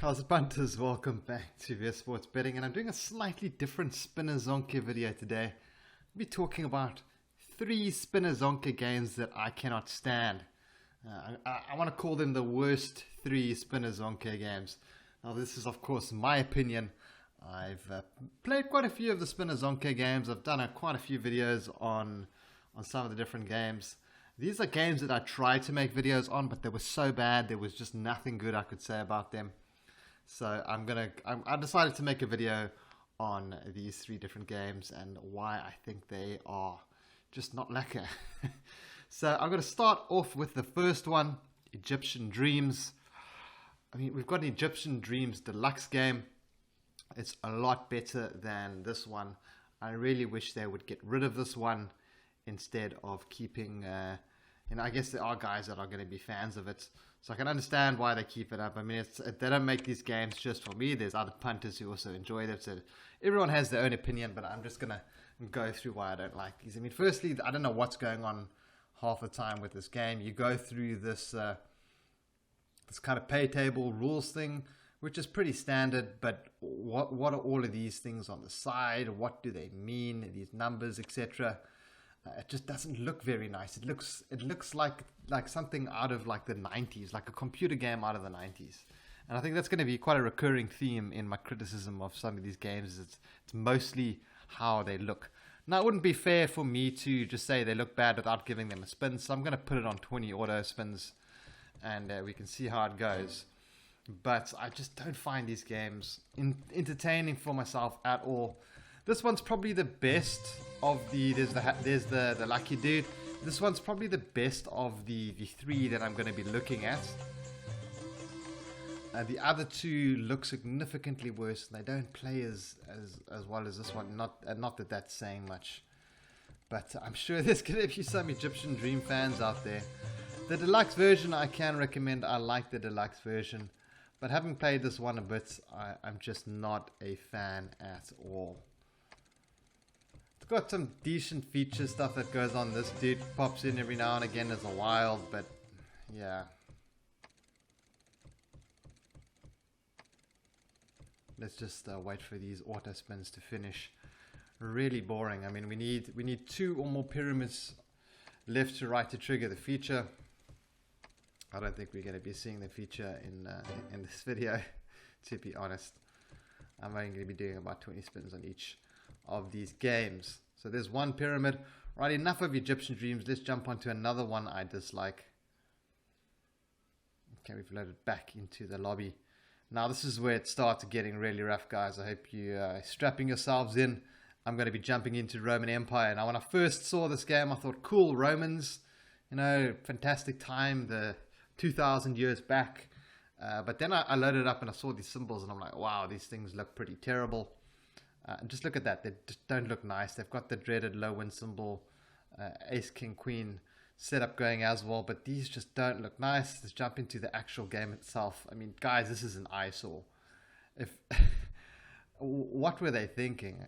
How's it, punters? Welcome back to VS Sports Betting, and I'm doing a slightly different Spina Zonke video today. I'll be talking about 3 Spina Zonke games that I cannot stand. I want to call them the worst 3 Spina Zonke games. Now, this is, of course, my opinion. I've played quite a few of the Spina Zonke games. I've done quite a few videos on some of the different games. These are games that I tried to make videos on, but they were so bad, there was just nothing good I could say about them. So I decided to make a video on these 3 different games and why I think they are just not lekker. So I'm going to start off with the first one, Egyptian Dreams. I mean, we've got an Egyptian Dreams deluxe game. It's a lot better than this one. I really wish they would get rid of this one instead of keeping, I guess there are guys that are going to be fans of it. So I can understand why they keep it up. I mean, they don't make these games just for me. There's other punters who also enjoy it. So everyone has their own opinion, but I'm just going to go through why I don't like these. I mean, firstly, I don't know what's going on half the time with this game. You go through this this kind of pay table rules thing, which is pretty standard, but what are all of these things on the side? What do they mean? These numbers, etc. It just doesn't look very nice. It looks like something out of like the 90s, like a computer game out of the 90s. And I think that's going to be quite a recurring theme in my criticism of some of these games. It's mostly how they look. Now, it wouldn't be fair for me to just say they look bad without giving them a spin, so I'm going to put it on 20 auto spins, and we can see how it goes. But I just don't find these games entertaining for myself at all. This one's probably the best of there's the lucky dude. This one's probably the best of the 3 that I'm going to be looking at. The other 2 look significantly worse, and they don't play as well as this one. Not that that's saying much, but I'm sure there's going to be some Egyptian Dream fans out there. The deluxe version I can recommend. I like the deluxe version, but having played this one a bit, I'm just not a fan at all. It's got some decent feature stuff that goes on. This dude pops in every now and again as a wild, but yeah. Let's just wait for these auto spins to finish. Really boring. I mean, we need 2 or more pyramids left to right to trigger the feature. I don't think we're going to be seeing the feature in this video, to be honest. I'm only going to be doing about 20 spins on each of these games. So there's 1 pyramid. Right, enough of Egyptian Dreams. Let's jump onto another one I dislike. Okay, we've loaded back into the lobby. Now this is where it starts getting really rough, guys. I hope you strapping yourselves in. I'm going to be jumping into Roman Empire. Now when I first saw this game, I thought, cool, Romans, fantastic time, the 2,000 years back. But then I loaded it up and I saw these symbols and I'm like, wow, these things look pretty terrible. Just look at that. They just don't look nice. They've got the dreaded low win symbol, ace, king, queen setup going as well, but these just don't look nice. Let's jump into the actual game itself. I mean, guys, this is an eyesore. What were they thinking?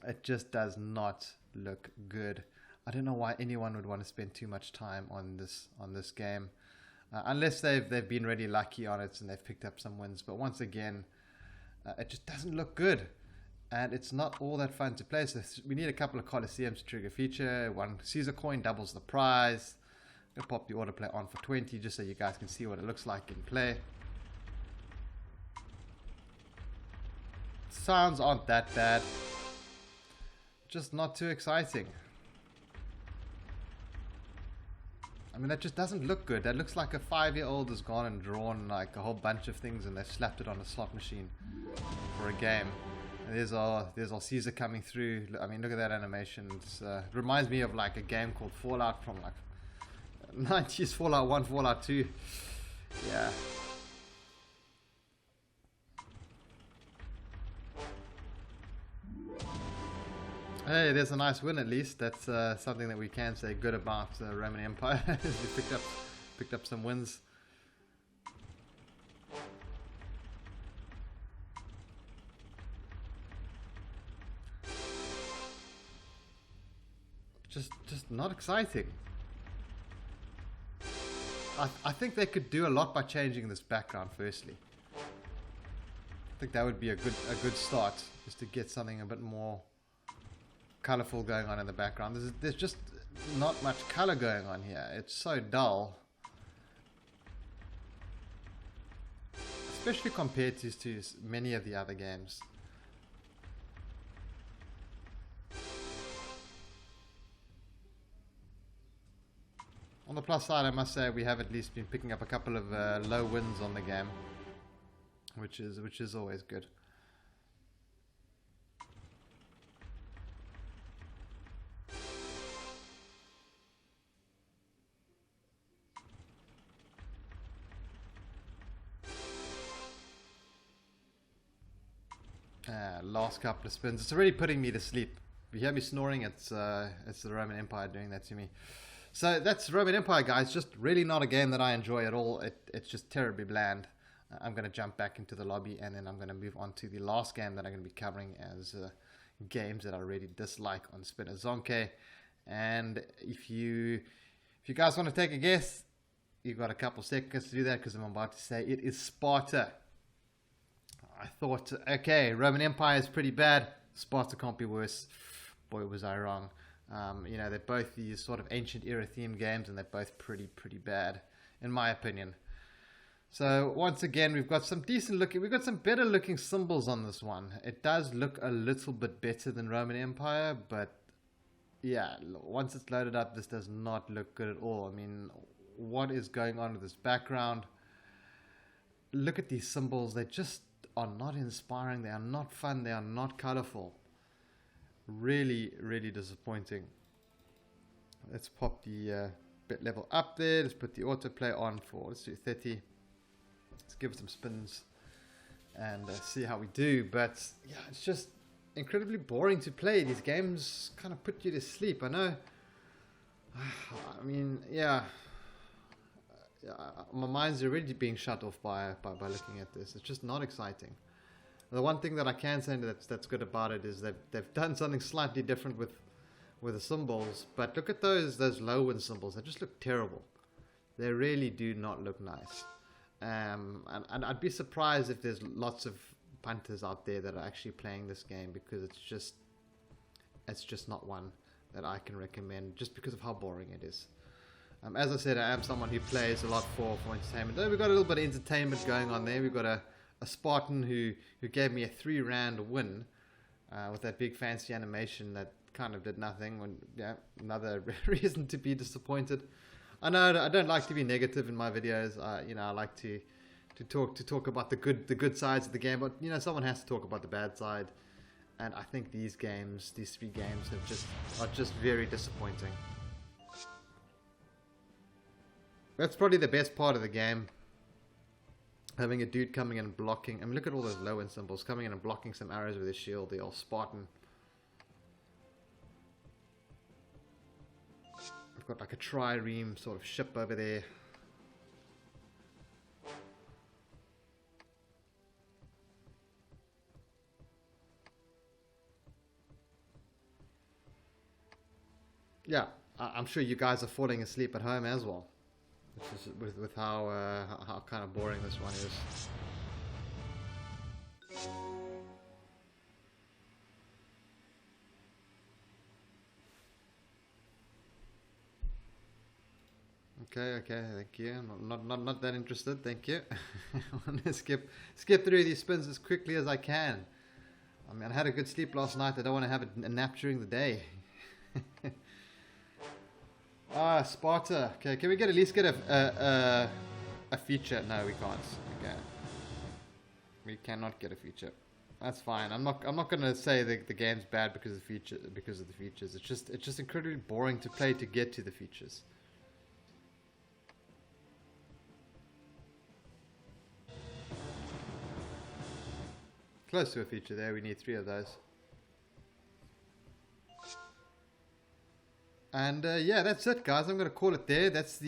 It just does not look good. I don't know why anyone would want to spend too much time on this game, unless they've been really lucky on it and they've picked up some wins. But once again, it just doesn't look good, and it's not all that fun to play. So we need a couple of Colosseums to trigger feature. 1 Caesar coin doubles the prize. I'm gonna pop the autoplay on for 20 just so you guys can see what it looks like in play. Sounds aren't that bad, just not too exciting. I mean, that just doesn't look good. That looks like a 5-year-old has gone and drawn like a whole bunch of things and they've slapped it on a slot machine for a game. And there's our Caesar coming through. I mean, look at that animation. It reminds me of like a game called Fallout from like 90s, Fallout 1, Fallout 2. Yeah. Hey, there's a nice win at least. That's something that we can say good about the Roman Empire. We picked up some wins. Just not exciting. I think they could do a lot by changing this background firstly. I think that would be a good start, just to get something a bit more colorful going on in the background. There's just not much color going on here. It's so dull. Especially compared to many of the other games. On the plus side, I must say we have at least been picking up a couple of low wins on the game, which is always good. Last couple of spins. It's already putting me to sleep. If you hear me snoring, it's the Roman Empire doing that to me. So that's Roman Empire, guys. Just really not a game that I enjoy at all. It's just terribly bland. I'm going to jump back into the lobby, and then I'm going to move on to the last game that I'm going to be covering as games that I really dislike on Spina Zonke. And if you guys want to take a guess, you've got a couple seconds to do that, because I'm about to say it is Sparta. I thought, okay, Roman Empire is pretty bad. Sparta can't be worse. Boy, was I wrong. You know, they're both these sort of ancient era themed games, and they're both pretty bad, in my opinion. So once again, we've got some better looking symbols on this one. It does look a little bit better than Roman Empire, but yeah, once it's loaded up, this does not look good at all. I mean, what is going on with this background? Look at these symbols. They just are not inspiring. They are not fun. They are not colorful. Really disappointing. Let's pop the bit level up there. Let's put the autoplay on for, let's do 30. Let's give it some spins and see how we do. But yeah, it's just incredibly boring to play. These games kind of put you to sleep. I know. I mean, yeah. My mind's already being shut off by looking at this. It's just not exciting. The one thing that I can say that's good about it is that they've done something slightly different with the symbols. But look at those low win symbols. They just look terrible. They really do not look nice. And I'd be surprised if there's lots of punters out there that are actually playing this game, because it's just not one that I can recommend, just because of how boring it is. As I said, I am someone who plays a lot for entertainment. We've got a little bit of entertainment going on there. We've got a Spartan who gave me a 3-round win with that big fancy animation that kind of did nothing. And, yeah, another reason to be disappointed. I know I don't like to be negative in my videos. You know, I like to talk about the good sides of the game, but you know, someone has to talk about the bad side. And I think these 3 games are just very disappointing. That's probably the best part of the game. Having a dude coming in and blocking. I mean, look at all those low end symbols. Coming in and blocking some arrows with his shield. The old Spartan. We've got like a trireme sort of ship over there. Yeah, I'm sure you guys are falling asleep at home as well. With how kind of boring this one is. Okay, thank you. Not that interested, thank you. I want to skip through these spins as quickly as I can. I mean, I had a good sleep last night. I don't want to have a nap during the day. Sparta. Okay, can we at least get a feature? No, we can't. Okay, we cannot get a feature. That's fine. I'm not going to say the game's bad because of the features. It's just incredibly boring to play to get to the features. Close to a feature there. We need 3 of those. And yeah, that's it, guys. I'm going to call it there. That's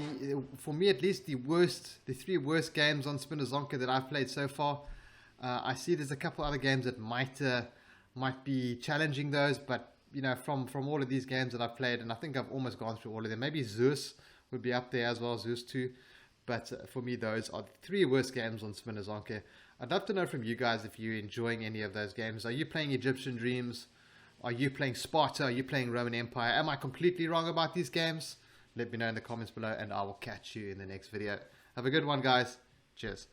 for me at least, the 3 worst games on Spina Zonke that I've played so far. I see there's a couple other games that might be challenging those, but you know, from all of these games that I've played, and I think I've almost gone through all of them. Maybe Zeus would be up there as well, Zeus 2. But for me, those are the 3 worst games on Spina Zonke. I'd love to know from you guys if you're enjoying any of those games. Are you playing Egyptian Dreams? Are you playing Sparta? Are you playing Roman Empire? Am I completely wrong about these games? Let me know in the comments below, and I will catch you in the next video. Have a good one, guys. Cheers.